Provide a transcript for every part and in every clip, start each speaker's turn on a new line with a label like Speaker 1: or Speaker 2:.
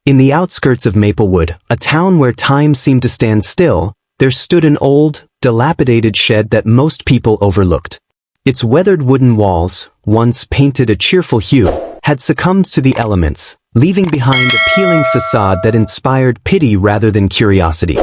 Speaker 1: In the outskirts of Maplewood, a town where time seemed to stand still, there stood an old, dilapidated shed that most people overlooked. Its weathered wooden walls, once painted a cheerful hue, had succumbed to the elements, leaving behind a peeling facade that inspired pity rather than curiosity.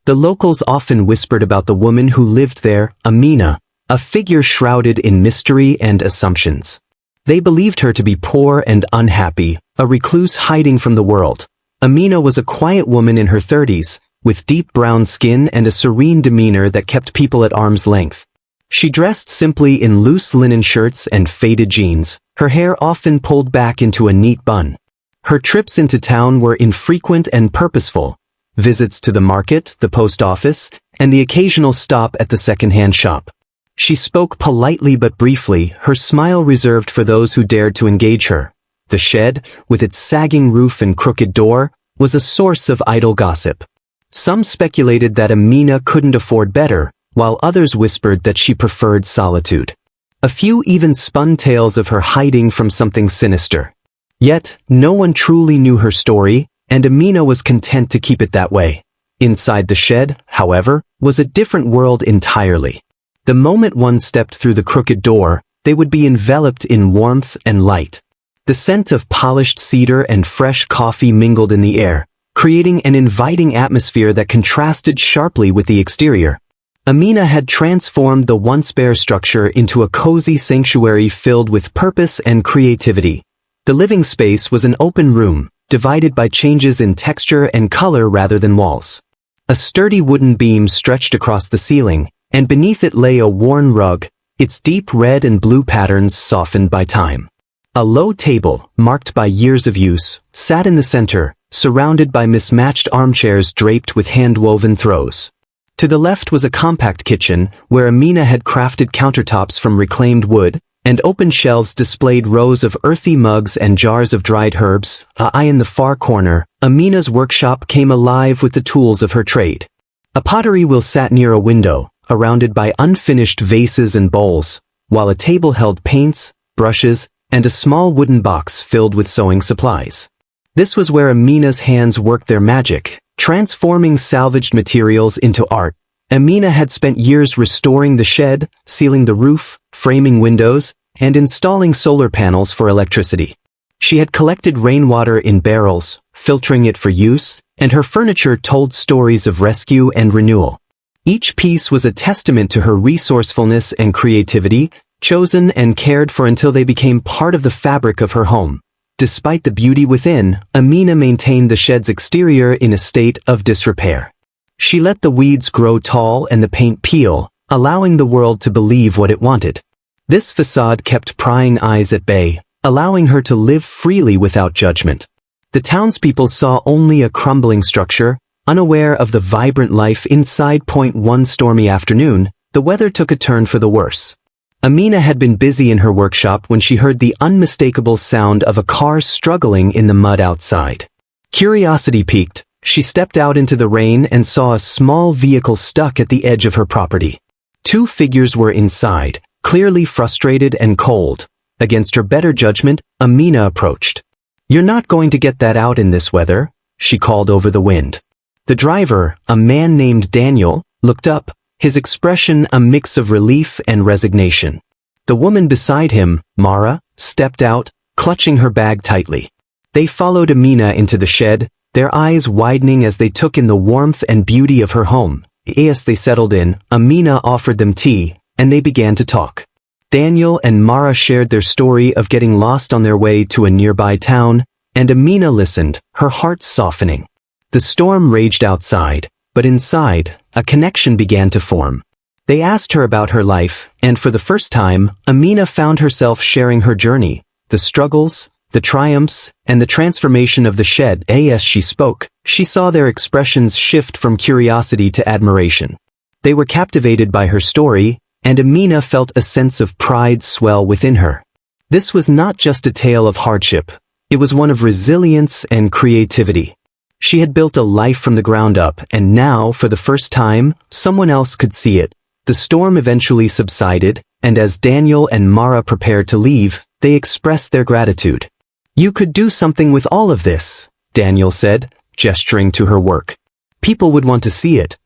Speaker 1: The locals often whispered about the woman who lived there, Amina, a figure shrouded in mystery and assumptions. They believed her to be poor and unhappy, a recluse hiding from the world. Amina was a quiet woman in her 30s, with deep brown skin and a serene demeanor that kept people at arm's length. She dressed simply in loose linen shirts and faded jeans, her hair often pulled back into a neat bun. Her trips into town were infrequent and purposeful: visits to the market, the post office, and the occasional stop at the second-hand shop. She spoke politely but briefly, her smile reserved for those who dared to engage her. The shed, with its sagging roof and crooked door, was a source of idle gossip. Some speculated that Amina couldn't afford better, while others whispered that she preferred solitude. A few even spun tales of her hiding from something sinister. Yet, no one truly knew her story, and Amina was content to keep it that way. Inside the shed, however, was a different world entirely. The moment one stepped through the crooked door, they would be enveloped in warmth and light. The scent of polished cedar and fresh coffee mingled in the air, creating an inviting atmosphere that contrasted sharply with the exterior. Amina had transformed the once bare structure into a cozy sanctuary filled with purpose and creativity. The living space was an open room, divided by changes in texture and color rather than walls. A sturdy wooden beam stretched across the ceiling, and beneath it lay a worn rug, its deep red and blue patterns softened by time. A low table, marked by years of use, sat in the center, surrounded by mismatched armchairs draped with hand-woven throws. To the left was a compact kitchen, where Amina had crafted countertops from reclaimed wood, and open shelves displayed rows of earthy mugs and jars of dried herbs. In the far corner, Amina's workshop came alive with the tools of her trade. A pottery wheel sat near a window, surrounded by unfinished vases and bowls, while a table held paints, brushes, and a small wooden box filled with sewing supplies. This was where Amina's hands worked their magic, transforming salvaged materials into art. Amina had spent years restoring the shed, sealing the roof, framing windows, and installing solar panels for electricity. She had collected rainwater in barrels, filtering it for use, and her furniture told stories of rescue and renewal. Each piece was a testament to her resourcefulness and creativity, chosen and cared for until they became part of the fabric of her home. Despite the beauty within, Amina maintained the shed's exterior in a state of disrepair. She let the weeds grow tall and the paint peel, allowing the world to believe what it wanted. This facade kept prying eyes at bay, allowing her to live freely without judgment. The townspeople saw only a crumbling structure, unaware of the vibrant life inside. One stormy afternoon, the weather took a turn for the worse. Amina had been busy in her workshop when she heard the unmistakable sound of a car struggling in the mud outside. Curiosity piqued, she stepped out into the rain and saw a small vehicle stuck at the edge of her property. Two figures were inside, clearly frustrated and cold. Against her better judgment, Amina approached. "You're not going to get that out in this weather," she called over the wind. The driver, a man named Daniel, looked up, his expression a mix of relief and resignation. The woman beside him, Mara, stepped out, clutching her bag tightly. They followed Amina into the shed, their eyes widening as they took in the warmth and beauty of her home. As they settled in, Amina offered them tea, and they began to talk. Daniel and Mara shared their story of getting lost on their way to a nearby town, and Amina listened, her heart softening. The storm raged outside, but inside, a connection began to form. They asked her about her life, and for the first time, Amina found herself sharing her journey, the struggles, the triumphs, and the transformation of the shed. As she spoke, she saw their expressions shift from curiosity to admiration. They were captivated by her story, and Amina felt a sense of pride swell within her. This was not just a tale of hardship, it was one of resilience and creativity. She had built a life from the ground up, and now, for the first time, someone else could see it. The storm eventually subsided, and as Daniel and Mara prepared to leave, they expressed their gratitude. "You could do something with all of this," Daniel said, gesturing to her work. People would want to see it.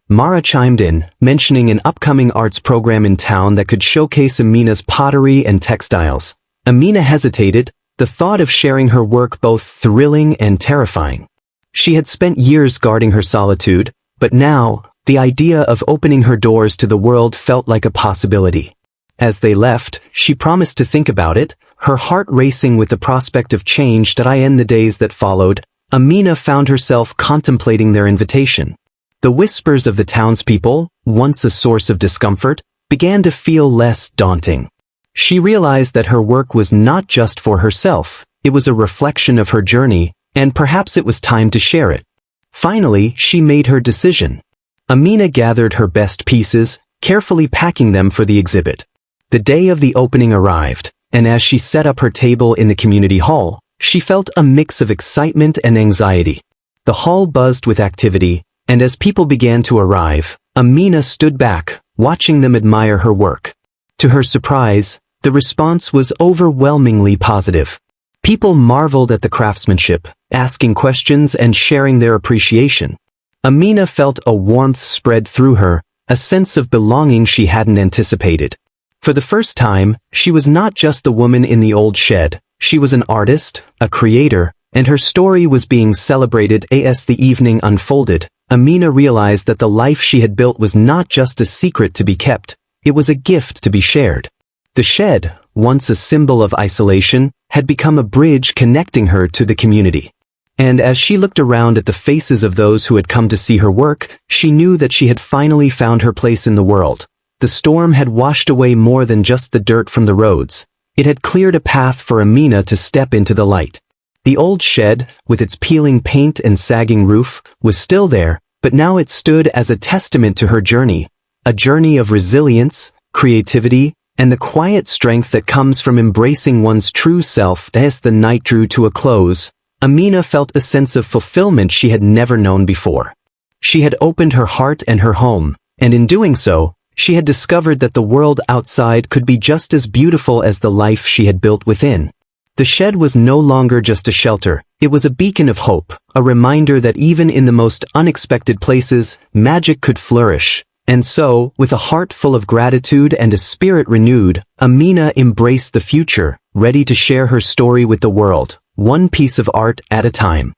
Speaker 1: Mara chimed in, mentioning an upcoming arts program in town that could showcase Amina's pottery and textiles. Amina hesitated, the thought of sharing her work both thrilling and terrifying. She had spent years guarding her solitude, but now, the idea of opening her doors to the world felt like a possibility. As they left, she promised to think about it, her heart racing with the prospect of change that in the days that followed. Amina found herself contemplating their invitation. The whispers of the townspeople, once a source of discomfort, began to feel less daunting. She realized that her work was not just for herself, it was a reflection of her journey, and perhaps it was time to share it. Finally, she made her decision. Amina gathered her best pieces, carefully packing them for the exhibit. The day of the opening arrived, and as she set up her table in the community hall, she felt a mix of excitement and anxiety. The hall buzzed with activity, and as people began to arrive, Amina stood back, watching them admire her work. To her surprise, the response was overwhelmingly positive. People marveled at the craftsmanship, asking questions and sharing their appreciation. Amina felt a warmth spread through her, a sense of belonging she hadn't anticipated. For the first time, she was not just the woman in the old shed, she was an artist, a creator, and her story was being celebrated. As the evening unfolded, Amina realized that the life she had built was not just a secret to be kept, it was a gift to be shared. The shed, once a symbol of isolation, had become a bridge connecting her to the community. And as she looked around at the faces of those who had come to see her work, she knew that she had finally found her place in the world. The storm had washed away more than just the dirt from the roads. It had cleared a path for Amina to step into the light. The old shed, with its peeling paint and sagging roof, was still there, but now it stood as a testament to her journey, a journey of resilience, creativity, and the quiet strength that comes from embracing one's true self. As the night drew to a close, Amina felt a sense of fulfillment she had never known before. She had opened her heart and her home, and in doing so, she had discovered that the world outside could be just as beautiful as the life she had built within. The shed was no longer just a shelter, it was a beacon of hope, a reminder that even in the most unexpected places, magic could flourish. And so, with a heart full of gratitude and a spirit renewed, Amina embraced the future, ready to share her story with the world, one piece of art at a time.